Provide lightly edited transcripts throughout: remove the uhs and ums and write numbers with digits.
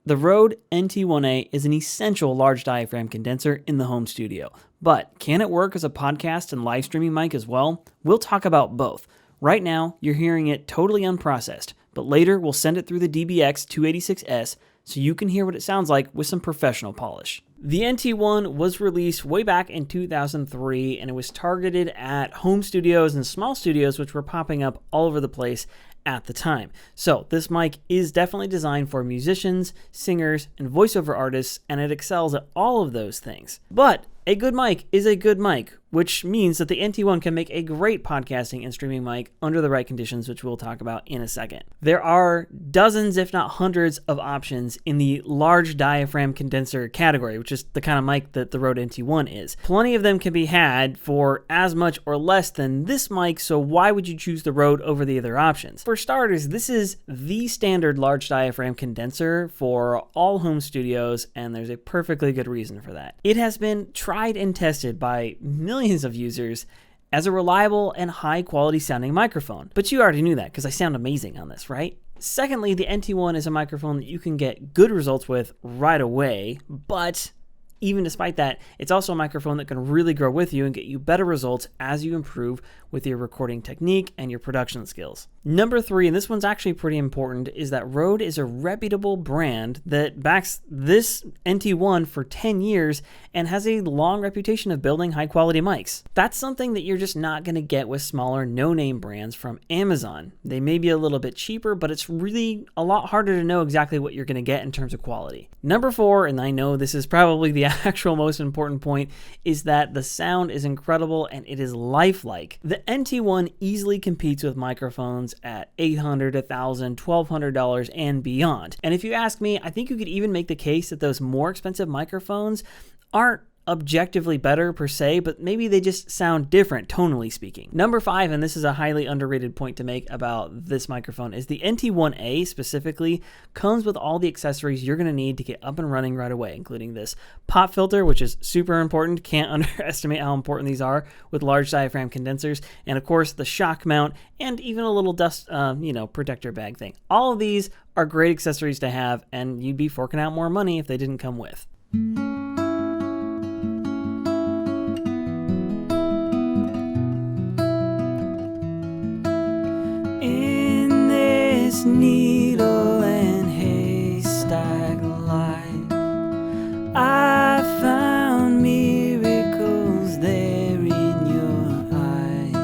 The Rode NT1A is an essential large diaphragm condenser in the home studio. But can it work as a podcast and live streaming mic as well? We'll talk about both. Right now, you're hearing it totally unprocessed, but later we'll send it through the DBX286S so you can hear what it sounds like with some professional polish. The NT1 was released way back in 2003, and it was targeted at home studios and small studios, which were popping up all over the place at the time. So this mic is definitely designed for musicians, singers, and voiceover artists, and it excels at all of those things. But a good mic is a good mic, which means that the NT1 can make a great podcasting and streaming mic under the right conditions, which we'll talk about in a second. There are dozens, if not hundreds, of options in the large diaphragm condenser category, which is the kind of mic that the Rode NT1 is. Plenty of them can be had for as much or less than this mic, so why would you choose the Rode over the other options? For starters, this is the standard large diaphragm condenser for all home studios, and there's a perfectly good reason for that. It has been tried and tested by millions of users as a reliable and high quality sounding microphone. But you already knew that because I sound amazing on this, right? Secondly, the NT1 is a microphone that you can get good results with right away, but even despite that, it's also a microphone that can really grow with you and get you better results as you improve with your recording technique and your production skills. Number 3, and this one's actually pretty important, is that Rode is a reputable brand that backs this NT1 for 10 years and has a long reputation of building high quality mics. That's something that you're just not going to get with smaller no-name brands from Amazon. They may be a little bit cheaper, but it's really a lot harder to know exactly what you're going to get in terms of quality. Number 4, and I know this is probably the actual most important point, is that the sound is incredible and it is lifelike. The NT1 easily competes with microphones at $800, $1,000, $1,200 and beyond. And if you ask me, I think you could even make the case that those more expensive microphones aren't objectively better per se, but maybe they just sound different tonally speaking. Number 5, and this is a highly underrated point to make about this microphone, is the NT1A specifically comes with all the accessories you're going to need to get up and running right away, including this pop filter, which is super important. Can't underestimate how important these are with large diaphragm condensers, and of course the shock mount and even a little dust protector bag thing. All of these are great accessories to have, and you'd be forking out more money if they didn't come with. Needle and haystack life, I found miracles there in your eyes.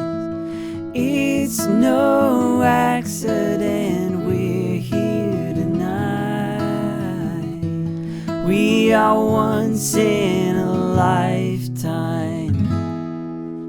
It's no accident we're here tonight. We are once in a lifetime.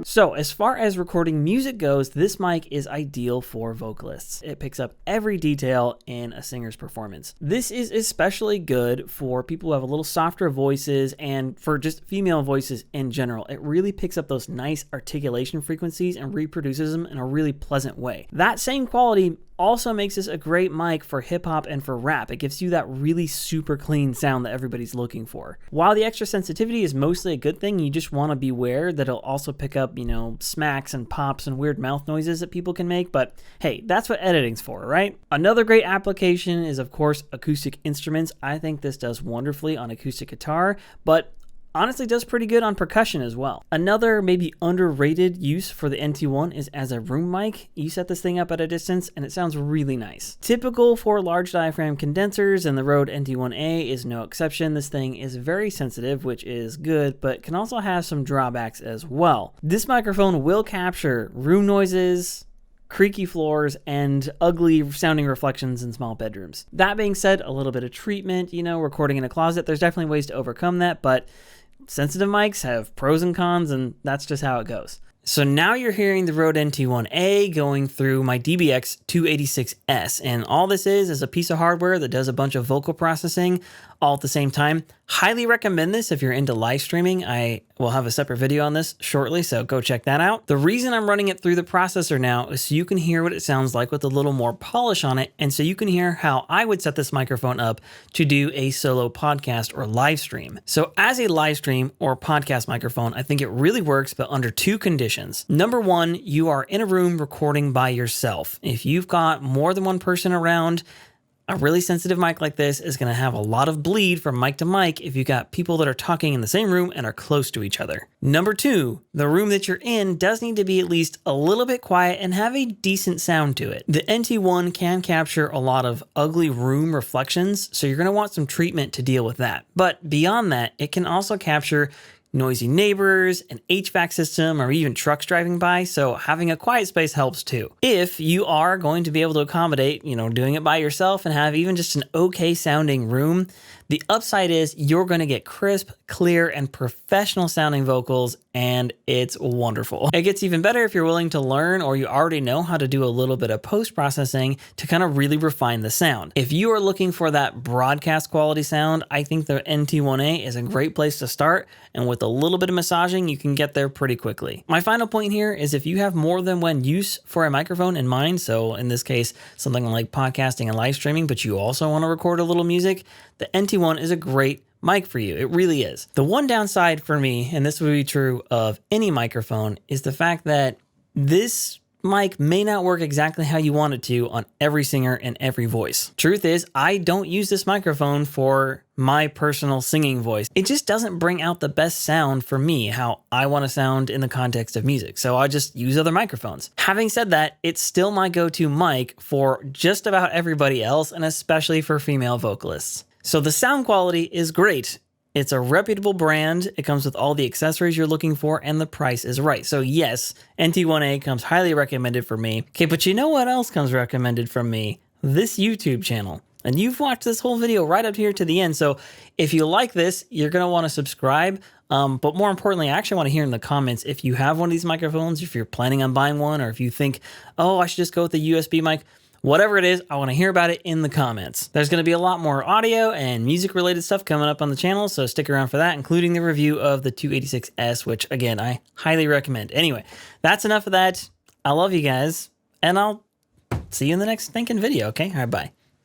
So as far as recording music goes, this mic is ideal for vocalists. It picks up every detail in a singer's performance. This is especially good for people who have a little softer voices and for just female voices in general. It really picks up those nice articulation frequencies and reproduces them in a really pleasant way. That same quality also makes this a great mic for hip hop and for rap. It gives you that really super clean sound that everybody's looking for. While the extra sensitivity is mostly a good thing, you just want to beware that it'll also pick up, smacks and pops and weird mouth noises that people can make, but hey, that's what editing's for, right? Another great application is, of course, acoustic instruments. I think this does wonderfully on acoustic guitar, but honestly does pretty good on percussion as well. Another maybe underrated use for the NT1 is as a room mic. You set this thing up at a distance and it sounds really nice. Typical for large diaphragm condensers, and the Rode NT1A is no exception. This thing is very sensitive, which is good, but can also have some drawbacks as well. This microphone will capture room noises, creaky floors, and ugly sounding reflections in small bedrooms. That being said, a little bit of treatment, recording in a closet, there's definitely ways to overcome that, but sensitive mics have pros and cons, and that's just how it goes. So now you're hearing the Rode NT1A going through my DBX286S, and all this is a piece of hardware that does a bunch of vocal processing all at the same time. Highly recommend this if you're into live streaming. I will have a separate video on this shortly, so go check that out. The reason I'm running it through the processor now is so you can hear what it sounds like with a little more polish on it, and so you can hear how I would set this microphone up to do a solo podcast or live stream. So as a live stream or podcast microphone, I think it really works, but under 2 conditions. Number 1, you are in a room recording by yourself. If you've got more than one person around, A really sensitive mic like this is going to have a lot of bleed from mic to mic if you got people that are talking in the same room and are close to each other. Number 2, the room that you're in does need to be at least a little bit quiet and have a decent sound to it. The NT1 can capture a lot of ugly room reflections, so you're going to want some treatment to deal with that. But beyond that, it can also capture noisy neighbors, an HVAC system, or even trucks driving by, so having a quiet space helps too. If you are going to be able to accommodate, doing it by yourself and have even just an okay sounding room, the upside is you're going to get crisp, clear, and professional sounding vocals, and it's wonderful. It gets even better if you're willing to learn or you already know how to do a little bit of post-processing to kind of really refine the sound. If you are looking for that broadcast quality sound, I think the NT1A is a great place to start, and with a little bit of massaging, you can get there pretty quickly. My final point here is if you have more than one use for a microphone in mind, so in this case, something like podcasting and live streaming, but you also want to record a little music, the NT1 is a great mic for you. It really is. The one downside for me, and this would be true of any microphone, is the fact that this mic may not work exactly how you want it to on every singer and every voice. Truth is, I don't use this microphone for my personal singing voice. It just doesn't bring out the best sound for me, how I want to sound in the context of music. So I just use other microphones. Having said that, it's still my go-to mic for just about everybody else, and especially for female vocalists. So the sound quality is great. It's a reputable brand. It comes with all the accessories you're looking for, and the price is right. So yes, NT1A comes highly recommended for me. Okay, but you know what else comes recommended from me? This YouTube channel. And you've watched this whole video right up here to the end. So if you like this, you're going to want to subscribe. But more importantly, I actually want to hear in the comments if you have one of these microphones, if you're planning on buying one, or if you think, oh, I should just go with the USB mic. Whatever it is, I want to hear about it in the comments. There's going to be a lot more audio and music related stuff coming up on the channel, so stick around for that, including the review of the 286S, which again, I highly recommend. Anyway, that's enough of that. I love you guys, and I'll see you in the next thinking video, okay? All right, bye.